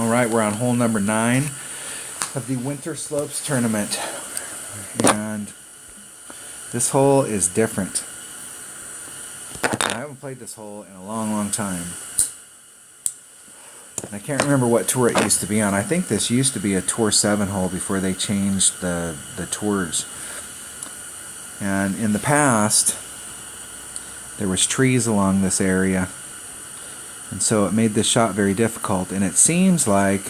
Alright, we're on hole number 9 of the Winter Slopes tournament. And this hole is different. I haven't played this hole in a long time. And I can't remember what tour it used to be on. I think this used to be a Tour 7 hole before they changed the tours. And in the past, there was trees along this area. And so it made this shot very difficult. And it seems like,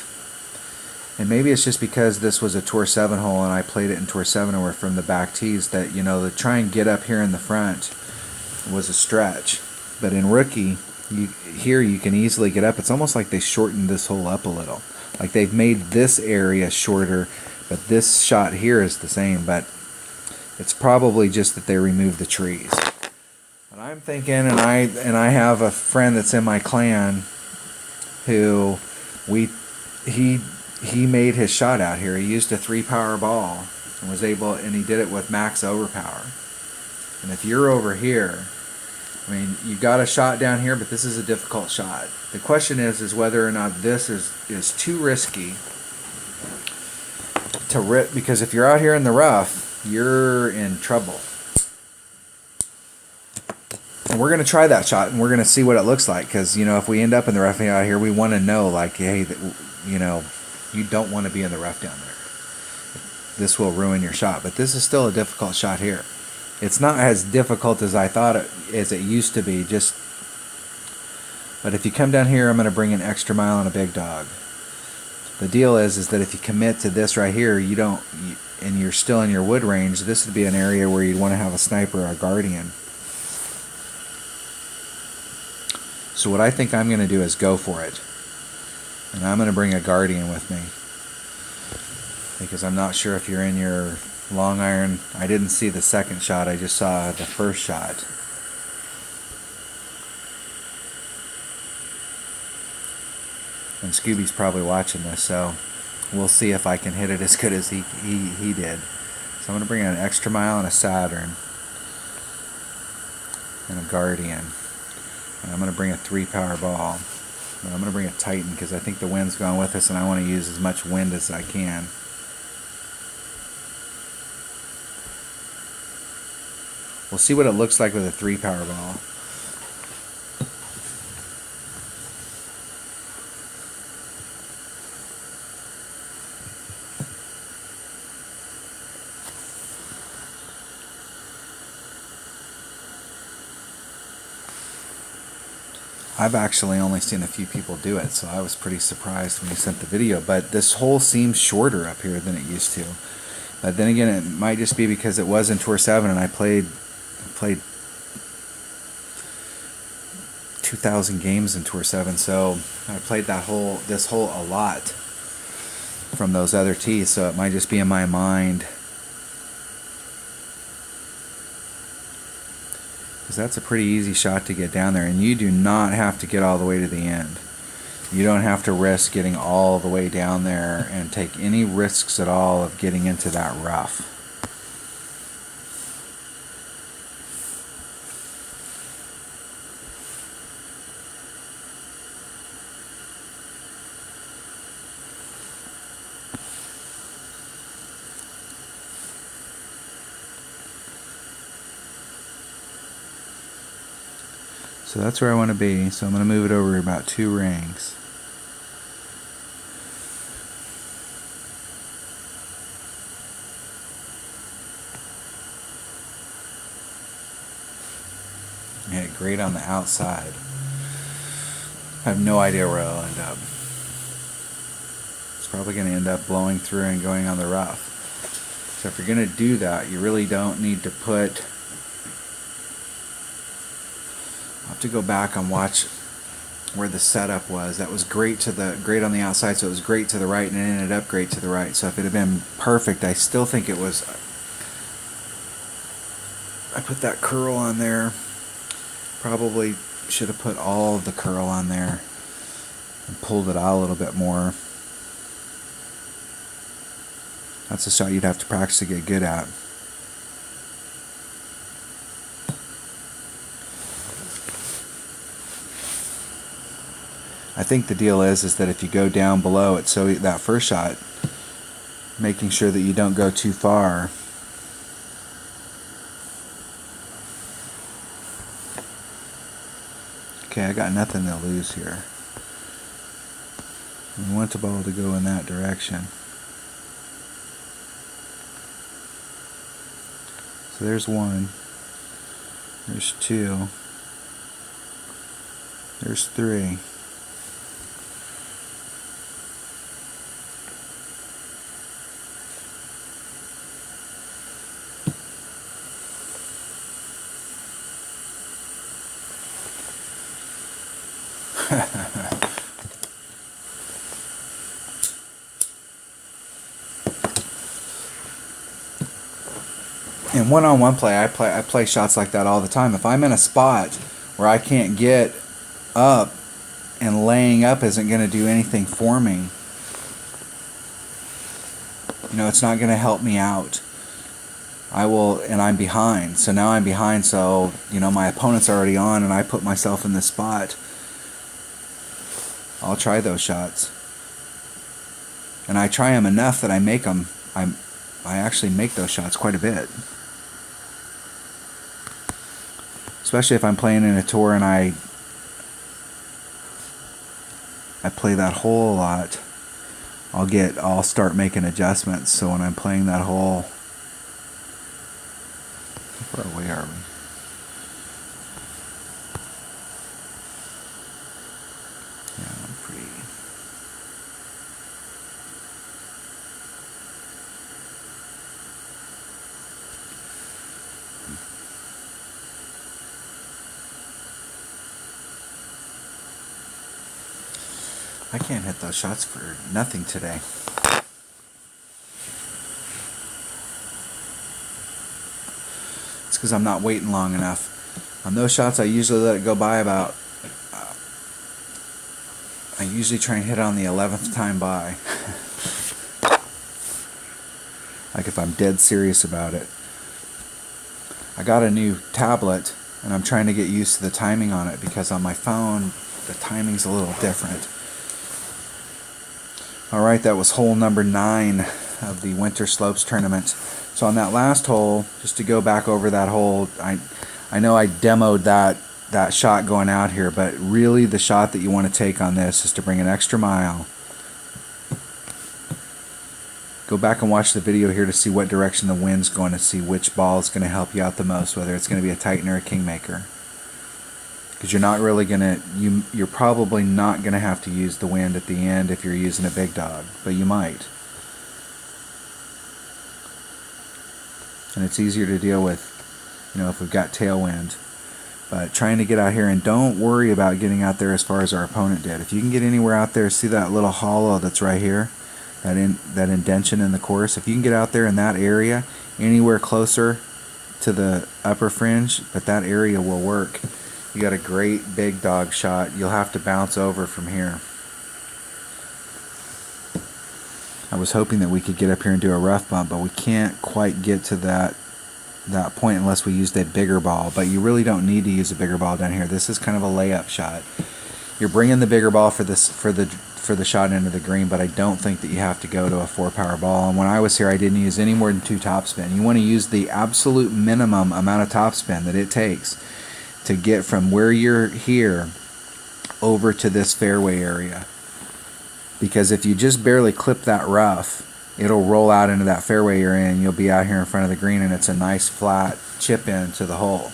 and maybe it's just because this was a Tour 7 hole and I played it in Tour 7 or from the back tees, that, you know, to try and get up here in the front was a stretch. But in Rookie, here you can easily get up. It's almost like they shortened this hole up a little. Like they've made this area shorter, but this shot here is the same. But it's probably just that they removed the trees. And I'm thinking, and I have a friend that's in my clan who he made his shot out here. He used a 3-power ball and was able, and he did it with max overpower. And if you're over here, I mean, you got a shot down here, but this is a difficult shot. The question is whether or not this is too risky to rip, because if you're out here in the rough, you're in trouble. And we're going to try that shot, and we're going to see what it looks like, because, you know, if we end up in the rough out here, we want to know, like, hey, you know, you don't want to be in the rough down there. This will ruin your shot, but this is still a difficult shot here. It's not as difficult as I thought as it used to be, but if you come down here, I'm going to bring an extra mile and a big dog. The deal is that if you commit to this right here, and you're still in your wood range, this would be an area where you'd want to have a sniper or a guardian. So what I think I'm going to do is go for it. And I'm going to bring a guardian with me. Because I'm not sure if you're in your long iron. I didn't see the second shot. I just saw the first shot. And Scooby's probably watching this, so we'll see if I can hit it as good as he did. So I'm going to bring in an extra mile and a Saturn. And a guardian. And I'm going to bring a 3-power ball. And I'm going to bring a Titan because I think the wind's gone with us and I want to use as much wind as I can. We'll see what it looks like with a 3-power ball. I've actually only seen a few people do it, so I was pretty surprised when he sent the video. But this hole seems shorter up here than it used to. But then again, it might just be because it was in Tour 7 and I played 2,000 games in Tour 7, so I played this hole a lot from those other tees, so it might just be in my mind. Because that's a pretty easy shot to get down there, and you do not have to get all the way to the end. You don't have to risk getting all the way down there and take any risks at all of getting into that rough. So that's where I want to be. So I'm going to move it over about 2 rings. Hit it great on the outside. I have no idea where it'll end up. It's probably going to end up blowing through and going on the rough. So if you're going to do that, you really don't need to put... I'll have to go back and watch where the setup was. That was great on the outside, so it was great to the right, and it ended up great to the right. So if it had been perfect, I still think it was... I put that curl on there. Probably should have put all of the curl on there and pulled it out a little bit more. That's a shot you'd have to practice to get good at. I think the deal is that if you go down below it, so that first shot, making sure that you don't go too far. Okay, I got nothing to lose here. We want the ball to go in that direction. So there's one. There's two. There's three. In one-on-one play, I play shots like that all the time. If I'm in a spot where I can't get up, and laying up isn't going to do anything for me, you know, it's not going to help me out. And I'm behind. So now I'm behind, so, you know, my opponent's already on and I put myself in this spot. I'll try those shots. And I try them enough that I make them. I actually make those shots quite a bit. Especially if I'm playing in a tour and I play that hole a lot. I'll start making adjustments. So when I'm playing that hole, how far away are we? Yeah, I'm pretty. I can't hit those shots for nothing today. It's because I'm not waiting long enough. On those shots, I usually let it go by about... I usually try and hit it on the 11th time by. Like if I'm dead serious about it. I got a new tablet, and I'm trying to get used to the timing on it, because on my phone, the timing's a little different. Alright, that was hole number 9 of the Winter Slopes tournament. So on that last hole, just to go back over that hole, I know I demoed that shot going out here, but really the shot that you want to take on this is to bring an extra mile. Go back and watch the video here to see what direction the wind's going, to see which ball is going to help you out the most, whether it's going to be a Titan or a Kingmaker. Because you're not really going to, you're probably not going to have to use the wind at the end if you're using a big dog, but you might. And it's easier to deal with, you know, if we've got tailwind. But trying to get out here, and don't worry about getting out there as far as our opponent did. If you can get anywhere out there, see that little hollow that's right here, that indention in the course. If you can get out there in that area, anywhere closer to the upper fringe, but that area will work. You got a great big dog shot. You'll have to bounce over from here. I was hoping that we could get up here and do a rough bump, but we can't quite get to that point unless we use that bigger ball. But you really don't need to use a bigger ball down here. This is kind of a layup shot. You're bringing the bigger ball for the shot into the green, but I don't think that you have to go to a 4-power ball. And when I was here, I didn't use any more than 2 topspin. You want to use the absolute minimum amount of topspin that it takes to get from where you're here over to this fairway area. Because if you just barely clip that rough, it'll roll out into that fairway area and you'll be out here in front of the green, and it's a nice flat chip in to the hole.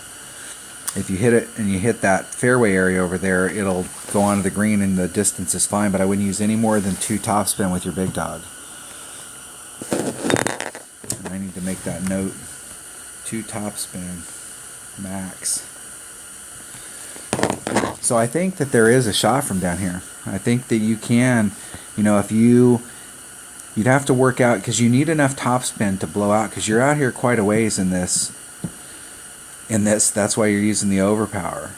If you hit it and you hit that fairway area over there, it'll go onto the green and the distance is fine, but I wouldn't use any more than 2 topspin with your big dog. And I need to make that note. 2 topspin max. So I think that there is a shot from down here. I think that you can, you know, if you'd have to work out, because you need enough topspin to blow out, because you're out here quite a ways in this. That's why you're using the overpower.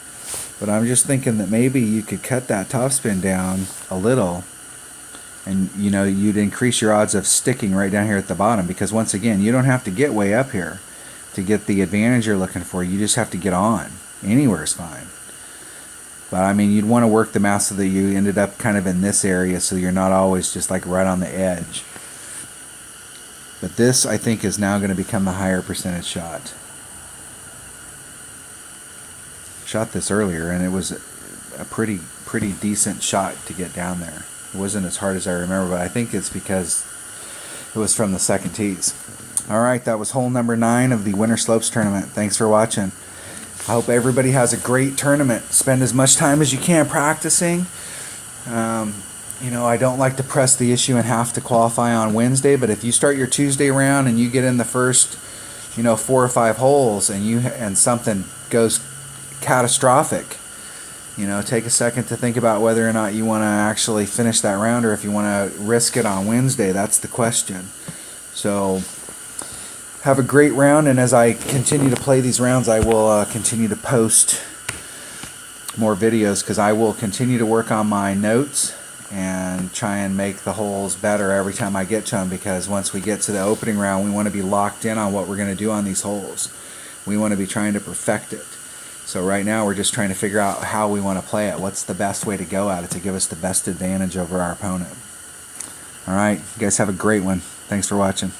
But I'm just thinking that maybe you could cut that topspin down a little, and you know, you'd increase your odds of sticking right down here at the bottom, because once again, you don't have to get way up here to get the advantage you're looking for. You just have to get on. Anywhere is fine. But I mean, you'd want to work the mast so that you ended up kind of in this area, so you're not always just like right on the edge. But this, I think, is now going to become the higher percentage shot. Shot this earlier, and it was a pretty decent shot to get down there. It wasn't as hard as I remember, but I think it's because it was from the second tees. All right, that was hole number 9 of the Winter Slopes tournament. Thanks for watching. I hope everybody has a great tournament. Spend as much time as you can practicing. You know, I don't like to press the issue and have to qualify on Wednesday, but if you start your Tuesday round and you get in the first, 4 or 5 holes and something goes catastrophic, take a second to think about whether or not you want to actually finish that round or if you want to risk it on Wednesday. That's the question. So have a great round, and as I continue to play these rounds, I will continue to post more videos, because I will continue to work on my notes and try and make the holes better every time I get to them, because once we get to the opening round, we want to be locked in on what we're going to do on these holes. We want to be trying to perfect it. So right now we're just trying to figure out how we want to play it. What's the best way to go at it to give us the best advantage over our opponent. Alright, you guys have a great one. Thanks for watching.